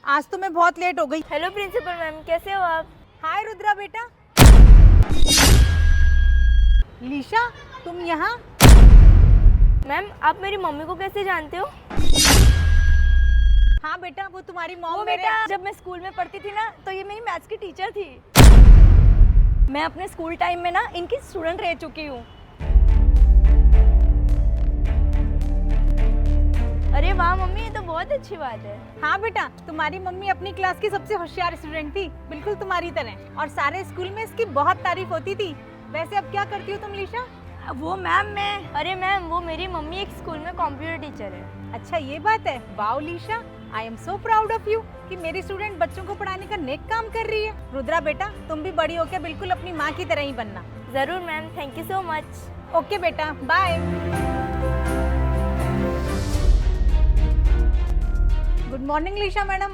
आज तो मैं बहुत लेट हो गई। हेलो प्रिंसिपल मैम, कैसे हो आप? हाय रुद्रा बेटा। लीशा तुम यहाँ? मैम, आप मेरी मम्मी को कैसे जानते हो? हाँ बेटा, वो तुम्हारी मॉम वो मेरे। बेटा, जब मैं स्कूल में पढ़ती थी ना, तो ये मेरी मैथ्स की टीचर थी। मैं अपने स्कूल टाइम में ना इनकी स्टूडेंट रह चुकी हूँ। अरे वाह मम्मी, ये तो बहुत अच्छी बात है। हाँ बेटा, तुम्हारी मम्मी अपनी क्लास की सबसे होशियार स्टूडेंट थी, बिल्कुल तुम्हारी तरह, और सारे स्कूल में इसकी बहुत तारीफ होती थी। वैसे अब क्या करती हो तुम लीशा? वो मैम अरे मैम, वो मेरी मम्मी एक स्कूल में कंप्यूटर टीचर है। अच्छा ये बात है। Wow Leesha, I am so proud of you कि मेरी स्टूडेंट बच्चों को पढ़ाने का नेक काम कर रही है। रुद्रा बेटा, तुम भी बड़ी होकर बिल्कुल अपनी माँ की तरह ही बनना। जरूर ma'am, thank you so much. Okay बेटा, bye. Good morning Leesha madam.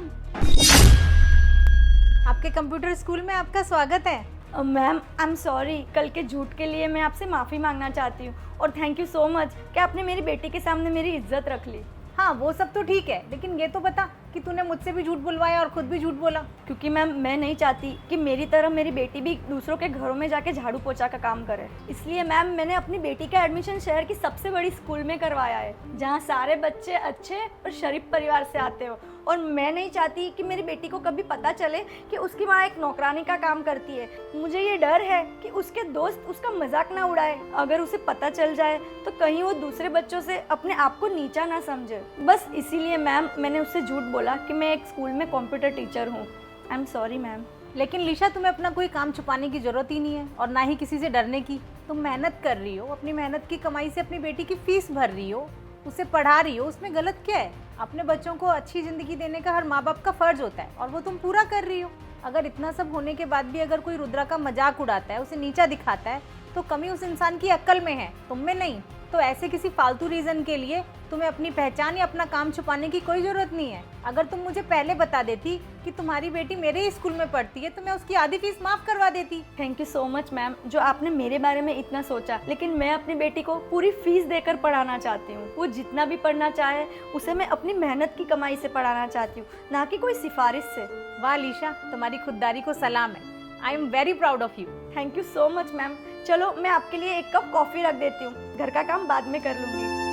आपके कंप्यूटर स्कूल में आपका स्वागत है। मैम आई एम सॉरी, कल के झूठ के लिए मैं आपसे माफ़ी मांगना चाहती हूँ, और थैंक यू सो मच कि आपने मेरी बेटी के सामने मेरी इज्जत रख ली। हाँ वो सब तो ठीक है, लेकिन ये तो बता कि तूने मुझसे भी झूठ बुलवाया और खुद भी झूठ बोला। क्योंकि मैम, मैं नहीं चाहती कि मेरी तरह मेरी बेटी भी दूसरों के घरों में जाके झाड़ू पोछा का काम करे। इसलिए मैम, मैंने अपनी बेटी का एडमिशन शहर की सबसे बड़ी स्कूल में करवाया है, जहाँ सारे बच्चे अच्छे और शरीफ परिवार से आते हो। और मैं नहीं चाहती कि मेरी बेटी को कभी पता चले कि उसकी माँ एक नौकरानी का काम करती है। मुझे ये डर है कि उसके दोस्त उसका मजाक ना उड़ाए। अगर उसे पता चल जाए तो कहीं वो दूसरे बच्चों से अपने आप को नीचा ना समझे। बस इसीलिए मैम, मैंने उससे झूठ बोला कि मैं एक स्कूल में कंप्यूटर टीचर हूँ। I am sorry ma'am. लेकिन लीशा, तुम्हें अपना कोई काम छुपाने की जरूरत ही नहीं है, और ना ही किसी से डरने की। तुम मेहनत कर रही हो, अपनी मेहनत की कमाई से अपनी बेटी की फीस भर रही हो, उसे पढ़ा रही हो, उसमें गलत क्या है? अपने बच्चों को अच्छी ज़िंदगी देने का हर माँ बाप का फ़र्ज होता है, और वो तुम पूरा कर रही हो। अगर इतना सब होने के बाद भी अगर कोई रुद्रा का मजाक उड़ाता है, उसे नीचा दिखाता है, तो कमी उस इंसान की अक्ल में है, तुम में नहीं। तो ऐसे किसी फालतू रीज़न के लिए तुम्हें अपनी पहचान या अपना काम छुपाने की कोई ज़रूरत नहीं है। अगर तुम मुझे पहले बता देती कि तुम्हारी बेटी मेरे ही स्कूल में पढ़ती है, तो मैं उसकी आधी फीस माफ़ करवा देती। Thank you so much ma'am, जो आपने मेरे बारे में इतना सोचा। लेकिन मैं अपनी बेटी को पूरी फीस देकर पढ़ाना चाहती हूँ। वो जितना भी पढ़ना चाहे उसे मैं अपनी मेहनत की कमाई से पढ़ाना चाहती हूँ, ना कि कोई सिफारिश से। वाह लीशा, तुम्हारी खुददारी को सलाम है। I am very proud of you. Thank you so much ma'am. चलो, मैं आपके लिए एक कप कॉफ़ी रख देती हूँ, घर का काम बाद में कर लूँगी।